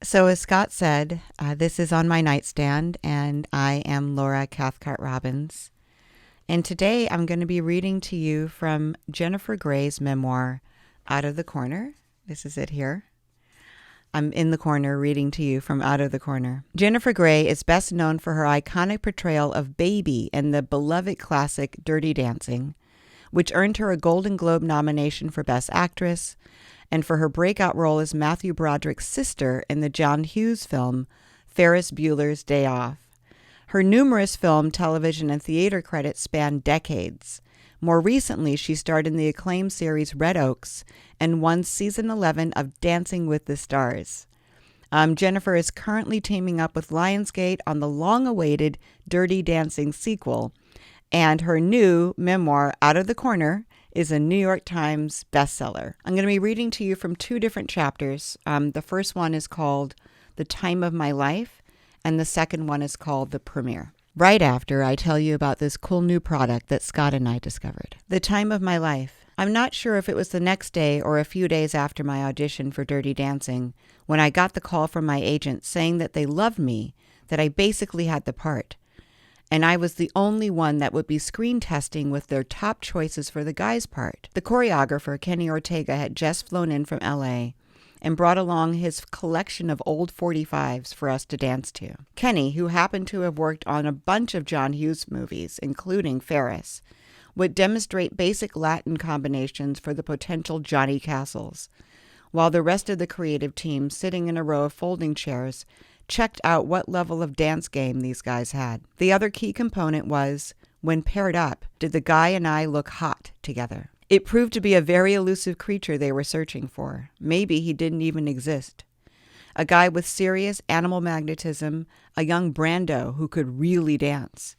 So as Scott said, this is On My Nightstand, and I am Laura Cathcart Robbins. And today I'm going to be reading to you from Jennifer Gray's memoir, Out of the Corner. This is it here. I'm in the corner reading to you from Out of the Corner. Jennifer Gray is best known for her iconic portrayal of Baby in the beloved classic Dirty Dancing, which earned her a Golden Globe nomination for Best Actress, and for her breakout role as Matthew Broderick's sister in the John Hughes film Ferris Bueller's Day Off. Her numerous film, television, and theater credits span decades. More recently, she starred in the acclaimed series Red Oaks and won season 11 of Dancing with the Stars. Jennifer is currently teaming up with Lionsgate on the long-awaited Dirty Dancing sequel, and her new memoir, Out of the Corner, is a New York Times bestseller. I'm going to be reading to you from two different chapters. The first one is called The Time of My Life, and the second one is called The Premiere. Right after I tell you about this cool new product that Scott and I discovered. The Time of My Life. I'm not sure if it was the next day or a few days after my audition for Dirty Dancing when I got the call from my agent saying that they loved me, that I basically had the part. And I was the only one that would be screen testing with their top choices for the guy's part. The choreographer, Kenny Ortega, had just flown in from LA and brought along his collection of old 45s for us to dance to. Kenny, who happened to have worked on a bunch of John Hughes movies, including Ferris, would demonstrate basic Latin combinations for the potential Johnny Castles, while the rest of the creative team, sitting in a row of folding chairs, checked out what level of dance game these guys had. The other key component was, when paired up, did the guy and I look hot together? It proved to be a very elusive creature they were searching for. Maybe he didn't even exist. A guy with serious animal magnetism, a young Brando who could really dance.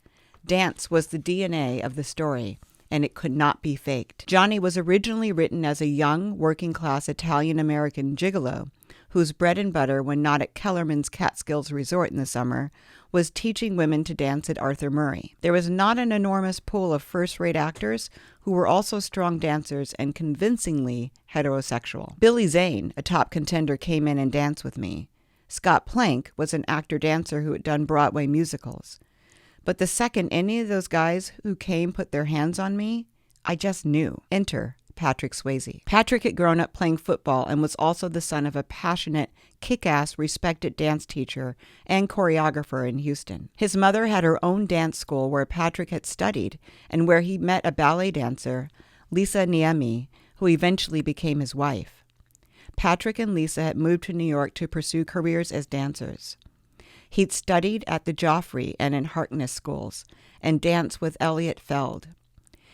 Dance was the DNA of the story, and it could not be faked. Johnny was originally written as a young, working-class Italian-American gigolo, whose bread and butter, when not at Kellerman's Catskills Resort in the summer, was teaching women to dance at Arthur Murray. There was not an enormous pool of first-rate actors who were also strong dancers and convincingly heterosexual. Billy Zane, a top contender, came in and danced with me. Scott Plank was an actor-dancer who had done Broadway musicals. But the second any of those guys who came put their hands on me, I just knew. Enter Patrick Swayze. Patrick had grown up playing football and was also the son of a passionate, kick-ass, respected dance teacher and choreographer in Houston. His mother had her own dance school where Patrick had studied and where he met a ballet dancer, Lisa Niemi, who eventually became his wife. Patrick and Lisa had moved to New York to pursue careers as dancers. He'd studied at the Joffrey and in Harkness schools and danced with Elliot Feld.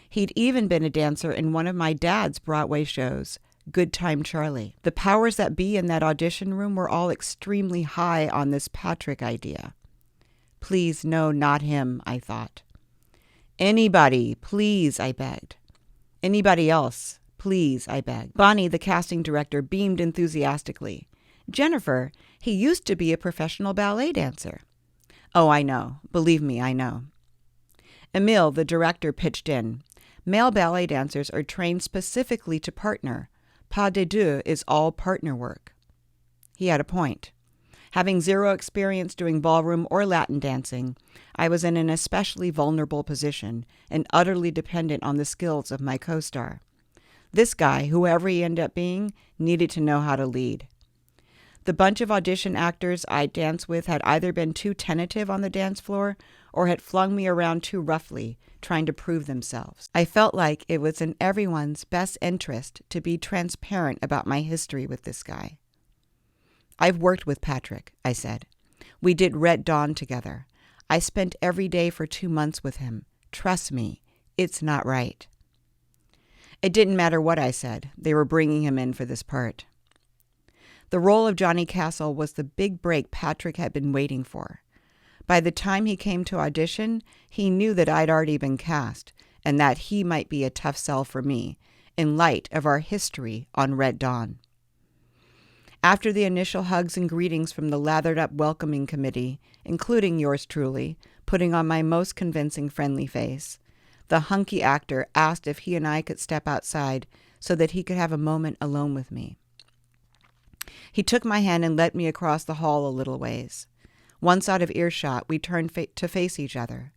He'd even been a dancer in one of my dad's Broadway shows, Good Time Charlie. The powers that be in that audition room were all extremely high on this Patrick idea. Please, no, not him, I thought. Anybody, please, I begged. Anybody else, please, I begged. Bonnie, the casting director, beamed enthusiastically. Jennifer, he used to be a professional ballet dancer. Oh, I know. Believe me, I know. Emile, the director, pitched in. Male ballet dancers are trained specifically to partner. Pas de deux is all partner work. He had a point. Having zero experience doing ballroom or Latin dancing, I was in an especially vulnerable position and utterly dependent on the skills of my co-star. This guy, whoever he ended up being, needed to know how to lead. The bunch of audition actors I danced with had either been too tentative on the dance floor or had flung me around too roughly, trying to prove themselves. I felt like it was in everyone's best interest to be transparent about my history with this guy. I've worked with Patrick, I said. We did Red Dawn together. I spent every day for 2 months with him. Trust me, it's not right. It didn't matter what I said. They were bringing him in for this part. The role of Johnny Castle was the big break Patrick had been waiting for. By the time he came to audition, he knew that I'd already been cast, and that he might be a tough sell for me, in light of our history on Red Dawn. After the initial hugs and greetings from the lathered-up welcoming committee, including yours truly, putting on my most convincing friendly face, the hunky actor asked if he and I could step outside so that he could have a moment alone with me. He took my hand and led me across the hall a little ways. Once out of earshot, we turned to face each other,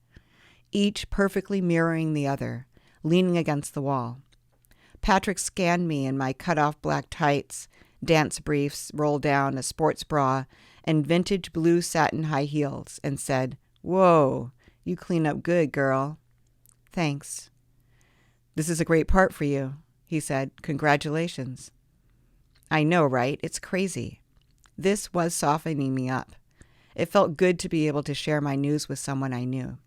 each perfectly mirroring the other, leaning against the wall. Patrick scanned me in my cut-off black tights, dance briefs, roll down, a sports bra, and vintage blue satin high heels, and said, "Whoa, you clean up good, girl." "Thanks." "This is a great part for you," he said. "Congratulations." I know, right? It's crazy. This was softening me up. It felt good to be able to share my news with someone I knew.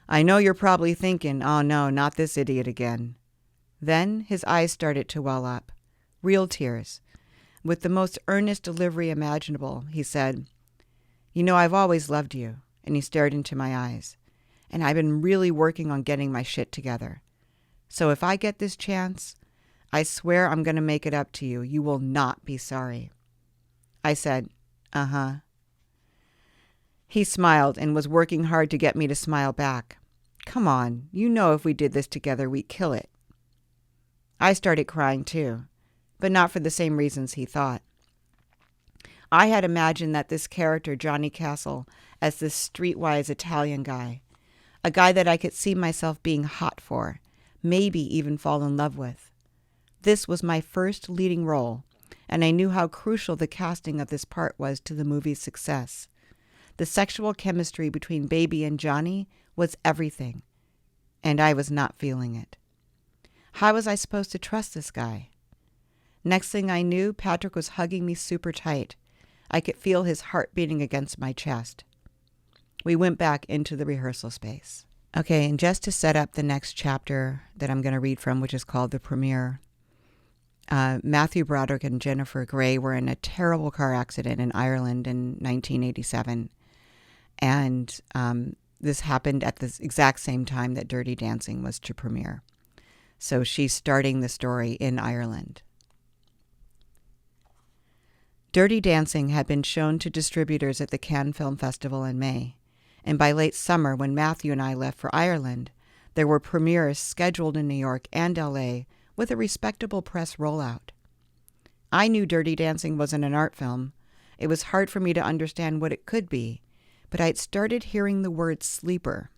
"I know you're probably thinking, oh no, not this idiot again." Then his eyes started to well up. Real tears. With the most earnest delivery imaginable, he said, "You know, I've always loved you." And he stared into my eyes. "And I've been really working on getting my shit together. So if I get this chance, I swear I'm going to make it up to you. You will not be sorry." I said, "Uh-huh." He smiled and was working hard to get me to smile back. "Come on, you know if we did this together, we'd kill it." I started crying too, but not for the same reasons he thought. I had imagined that this character, Johnny Castle, as this streetwise Italian guy, a guy that I could see myself being hot for, maybe even fall in love with. This was my first leading role, and I knew how crucial the casting of this part was to the movie's success. The sexual chemistry between Baby and Johnny was everything, and I was not feeling it. How was I supposed to trust this guy? Next thing I knew, Patrick was hugging me super tight. I could feel his heart beating against my chest. We went back into the rehearsal space. Okay, and just to set up the next chapter that I'm going to read from, which is called The Premiere, Matthew Broderick and Jennifer Grey were in a terrible car accident in Ireland in 1987. And this happened at the exact same time that Dirty Dancing was to premiere. So she's starting the story in Ireland. Dirty Dancing had been shown to distributors at the Cannes Film Festival in May, and by late summer, when Matthew and I left for Ireland, there were premieres scheduled in New York and LA with a respectable press rollout. I knew Dirty Dancing wasn't an art film. It was hard for me to understand what it could be, but I'd started hearing the word sleeper,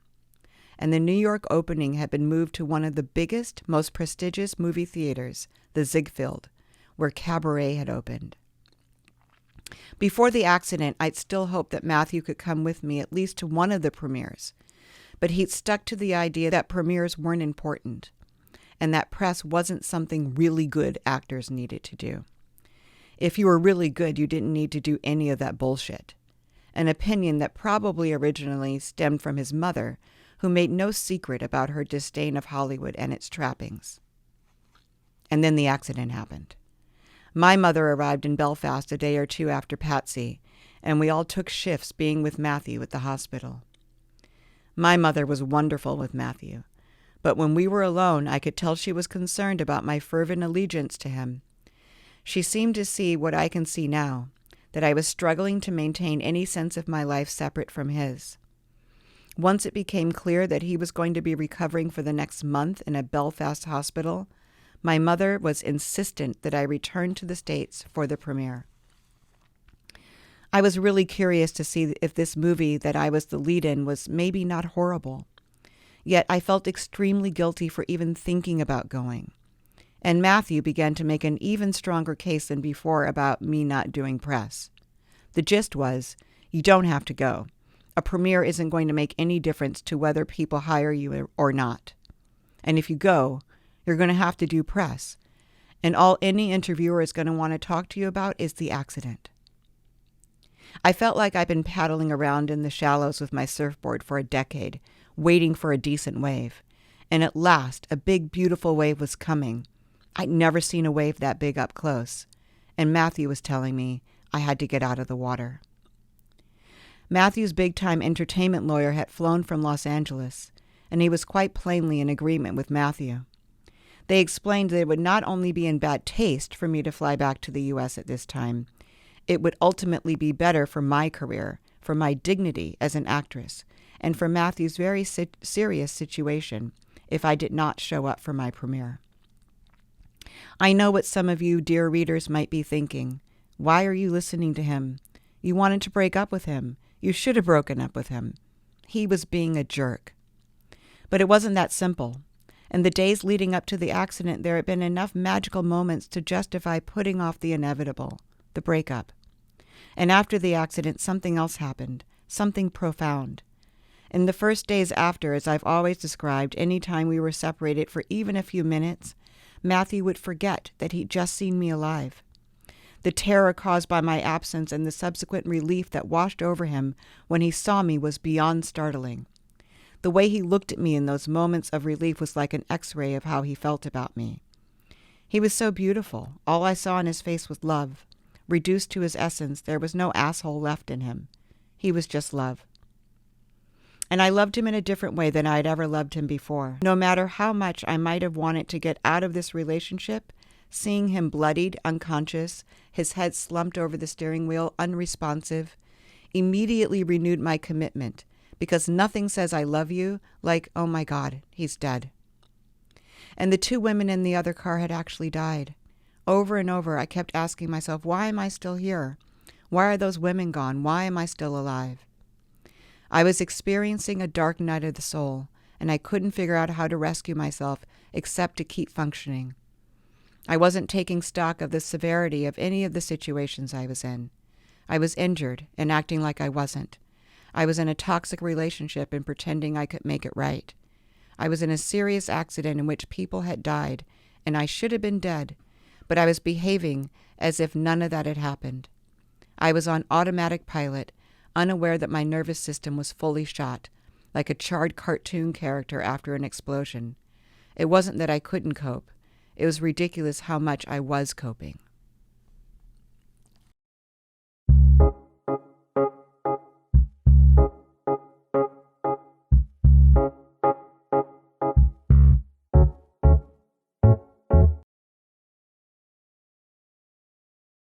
and the New York opening had been moved to one of the biggest, most prestigious movie theaters, the Ziegfeld, where Cabaret had opened. Before the accident, I'd still hoped that Matthew could come with me at least to one of the premieres, but he'd stuck to the idea that premieres weren't important, and that press wasn't something really good actors needed to do. If you were really good, you didn't need to do any of that bullshit, an opinion that probably originally stemmed from his mother, who made no secret about her disdain of Hollywood and its trappings. And then the accident happened. My mother arrived in Belfast a day or two after Patsy, and we all took shifts being with Matthew at the hospital. My mother was wonderful with Matthew, but when we were alone, I could tell she was concerned about my fervent allegiance to him. She seemed to see what I can see now, that I was struggling to maintain any sense of my life separate from his. Once it became clear that he was going to be recovering for the next month in a Belfast hospital, my mother was insistent that I return to the States for the premiere. I was really curious to see if this movie that I was the lead in was maybe not horrible. Yet I felt extremely guilty for even thinking about going. And Matthew began to make an even stronger case than before about me not doing press. The gist was, you don't have to go. A premiere isn't going to make any difference to whether people hire you or not. And if you go, you're going to have to do press. And all any interviewer is going to want to talk to you about is the accident. I felt like I'd been paddling around in the shallows with my surfboard for a decade, waiting for a decent wave. And at last, a big, beautiful wave was coming. I'd never seen a wave that big up close. And Matthew was telling me I had to get out of the water. Matthew's big-time entertainment lawyer had flown from Los Angeles, and he was quite plainly in agreement with Matthew. They explained that it would not only be in bad taste for me to fly back to the U.S. at this time, it would ultimately be better for my career, for my dignity as an actress, and for Matthew's very serious situation if I did not show up for my premiere. I know what some of you, dear readers, might be thinking. Why are you listening to him? You wanted to break up with him. You should have broken up with him. He was being a jerk. But it wasn't that simple. In the days leading up to the accident, there had been enough magical moments to justify putting off the inevitable, the breakup. And after the accident, something else happened, something profound. In the first days after, as I've always described, any time we were separated for even a few minutes, Matthew would forget that he'd just seen me alive. The terror caused by my absence and the subsequent relief that washed over him when he saw me was beyond startling. The way he looked at me in those moments of relief was like an X-ray of how he felt about me. He was so beautiful. All I saw in his face was love. Reduced to his essence, there was no asshole left in him. He was just love. And I loved him in a different way than I had ever loved him before. No matter how much I might have wanted to get out of this relationship, seeing him bloodied, unconscious, his head slumped over the steering wheel, unresponsive, immediately renewed my commitment, because nothing says I love you like, oh my God, he's dead. And the two women in the other car had actually died. Over and over, I kept asking myself, why am I still here? Why are those women gone? Why am I still alive? I was experiencing a dark night of the soul, and I couldn't figure out how to rescue myself except to keep functioning. I wasn't taking stock of the severity of any of the situations I was in. I was injured and acting like I wasn't. I was in a toxic relationship and pretending I could make it right. I was in a serious accident in which people had died, and I should have been dead, but I was behaving as if none of that had happened. I was on automatic pilot, unaware that my nervous system was fully shot, like a charred cartoon character after an explosion. It wasn't that I couldn't cope. It was ridiculous how much I was coping.